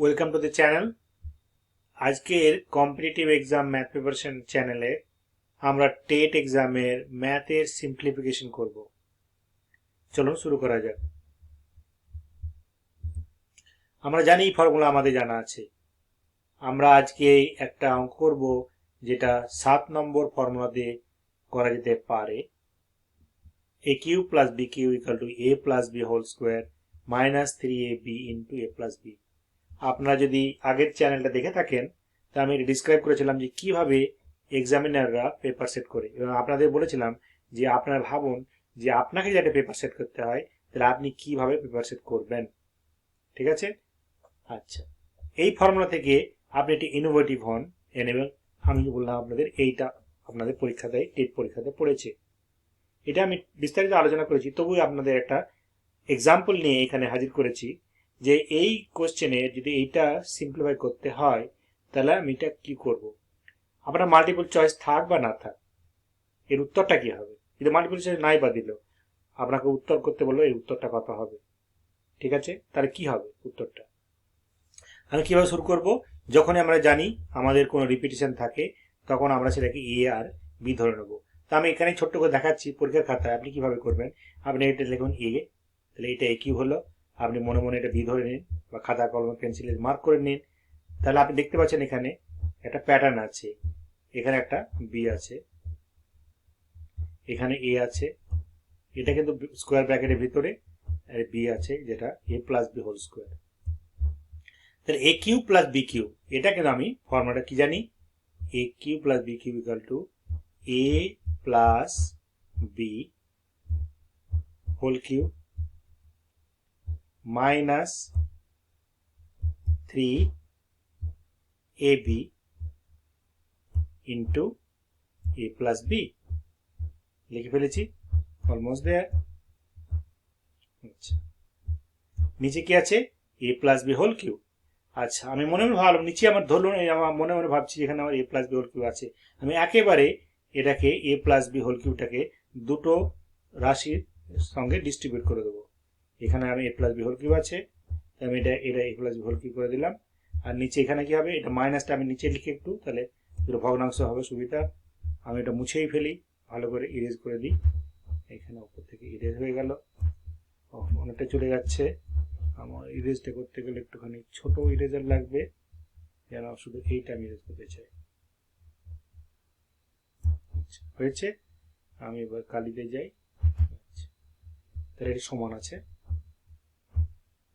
Welcome to the channel. আজকের competitive exam math preparation চ্যানেলে আমরা টেট এক্সামের ম্যাথের সিম্পলিফিকেশন করব। চলুন শুরু করা যাক। আমরা জানি ফর্মুলা আমাদের জানা আছে। আমরা আজকে একটা অঙ্ক করব যেটা 7 নম্বর ফর্মুলা দিয়ে করা যেতে পারে। a cube plus b cube equal to a plus b whole square minus 3ab into a plus b। আপনারা যদি আগের চ্যানেলটা দেখে থাকেন তা আমি ডিসক্রাইব করেছিলাম যে কিভাবে এক্সামিনাররা পেপার সেট করে, এবং আপনাদের বলেছিলাম যে আপনারা ভাবুন যে আপনাকে যাতে পেপার সেট করতে হয় তাহলে আপনি কিভাবে পেপার সেট করবেন। ঠিক আছে? আচ্ছা, এই ফর্মুলা থেকে আপনি একটি ইনোভেটিভ হন। এবং আমি বললাম আপনাদের এইটা আপনাদের পরীক্ষাতে টেট পরীক্ষাতে পড়েছে, এটা আমি বিস্তারিত আলোচনা করেছি, তবুও আপনাদের একটা এক্সাম্পল নিয়ে এখানে হাজির করেছি যে এই কোশ্চেনে যদি এইটা সিম্পলিফাই করতে হয় তাহলে আমি এটা কি করব। আপনার মাল্টিপল চয়েস থাক বা না থাক, এর উত্তরটা কি হবে। যদি মাল্টিপল চয়েস নাই বা দিল, আপনাকে উত্তর করতে বললো এই উত্তরটা কত হবে। ঠিক আছে, তাহলে কি হবে উত্তরটা। আমি কিভাবে শুরু করব, যখনই আমরা জানি আমাদের কোনো রিপিটিশন থাকে তখন আমরা সেটাকে এ আর বি ধরে নেবো। তা আমি এখানে ছোট্ট করে দেখাচ্ছি পরীক্ষার খাতায় আপনি কিভাবে করবেন। আপনি এটা লিখুন এ, তাহলে এটা এ কিউ হলো। আপনি মনে মনে এটা বি ধরে নিন বা খাতা কলম পেন্সিলের মার্ক করে নিন। তাহলে আপনি দেখতে পাচ্ছেন এখানে একটা প্যাটার্ন আছে, এখানে একটা বি আছে, এখানে এ আছে, এটা কিন্তু স্কোয়ার ব্র্যাকেটের ভিতরে বি আছে যেটা A plus B whole square. তাহলে A cube plus B cube, এটা কিন্তু আমি ফর্মুলাটা কি জানি, A cube plus B cube equal to A plus B whole cube minus 3ab into A plus B. লিখে ফেলেছি, অলমোস্ট দেয়ার। আচ্ছা, নিচে কি আছে, A plus B whole cube. আচ্ছা, আমি মনে মনে ভাবলাম নিচে আমার ধরুন আমার মনে মনে ভাবছি এখানে আমার A plus B whole Q আছে, আমি একেবারে এটাকে এ প্লাস বি হোল কিউটাকে দুটো রাশির সঙ্গে ডিস্ট্রিবিউট করে দেবো। এখানে আমি এ প্লাস বি হোল কিউ আছে, আমি এটা এ প্লাস বি হোল কিউ করে দিলাম। আর নিচে এখানে কি হবে, এটা মাইনাসটা আমি নিচে লিখে একটু, তাহলে দুটো ভগ্নাংশ হবে সুবিধা। আমি এটা মুছেই ফেলি, ভালো করে ইরেজ করে দিই। এখানে উপর থেকে ইরেজ হয়ে গেল, অনেকটা চলে যাচ্ছে। আমার ইরেজটা করতে গেলে একটুখানি ছোট ইরেজার লাগবে, যেন শুধু এইটা আমি ইরেজ করতে চাই। হয়েছে, আমি এবার কালিতে যাই। তাহলে এটা সমান আছে,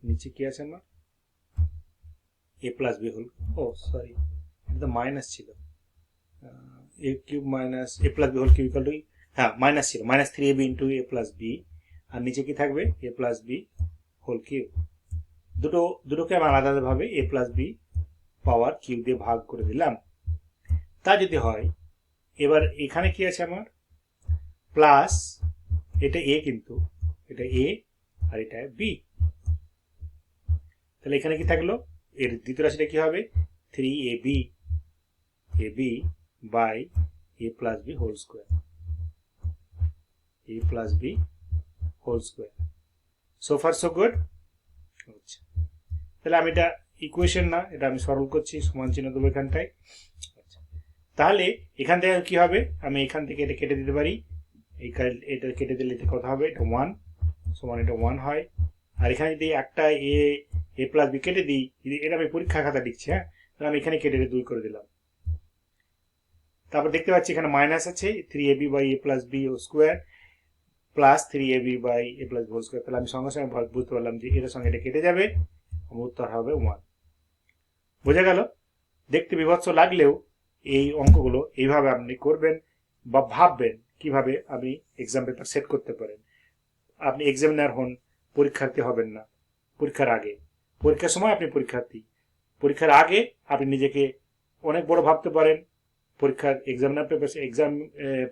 নিচে কি আছে আমার A plus B whole, oh sorry এটা তো মাইনাস ছিল, A cube minus A plus B whole cube equal to, হ্যাঁ মাইনাস ছিল, minus 3ab into A plus B. আর নিচে কি থাকবে, A plus B whole cube. দুটোকে আমি আলাদাভাবে A plus B power cube দিয়ে ভাগ করে দিলাম। তা যদি হয়, এবার এখানে কি আছে আমার প্লাস, এটা এ, কিন্তু এটা এ আর এটা বি। তাহলে এখানে কি থাকলো, এর দ্বিতীয় রাশিটা কি হবে, 3ab by A plus B whole square, A plus B whole square. So far so good. আচ্ছা, তাহলে আমি এটা ইকুয়েশন না, এটা আমি সরল করছি, সমান চিহ্ন দেবো এখানটায়। তাহলে এখান থেকে কি হবে, আমি এখান থেকে এটা কেটে দিতে পারি, এটা কেটে দিলে কত হবে, এটা 1 সমান এটা 1 হয়। আর এখানে যদি একটা এ প্লাস বি কেটে দিই, যদি এটা আমি পরীক্ষা খাতা লিখছি, হ্যাঁ, তাহলে আমি এখানে কেটে 2 করে দিলাম। তারপর দেখতে পাচ্ছি এখানে মাইনাস আছে, 3ab by A plus B square plus 3ab by A plus B whole square. তাহলে আমি সঙ্গে সঙ্গে বুঝতে পারলাম যে এটার সঙ্গে এটা কেটে যাবে, উত্তর হবে 1। বোঝা গেল? দেখতে বিভৎস লাগলেও এই অঙ্কগুলো এইভাবে আপনি করবেন বা ভাববেন কিভাবে আপনি এক্সাম পেপার সেট করতে পারেন। আপনি এক্সামিনার হন, পরীক্ষার্থী হবেন না। পরীক্ষার আগে, পরীক্ষার সময় আপনি পরীক্ষার্থী, পরীক্ষার আগে আপনি নিজেকে অনেক বড় ভাবতে পারেন, পরীক্ষার এক্সাম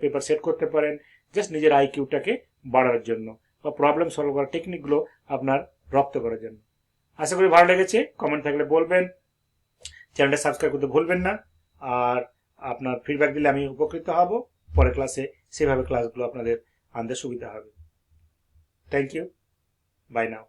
পেপার সেট করতে পারেন জাস্ট নিজের আইকিউটাকে বাড়ানোর জন্য বা প্রবলেম সলভ করার টেকনিকগুলো আপনার রপ্ত করার জন্য। আশা করি ভালো লেগেছে, কমেন্ট থাকলে বলবেন, চ্যানেলটা সাবস্ক্রাইব করতে ভুলবেন না। আর আপনার ফিডব্যাক দিলে আমি উপকৃত হব, পরের ক্লাসে সেভাবে ক্লাসগুলো আপনাদের আনতে সুবিধা হবে। Thank you, bye now.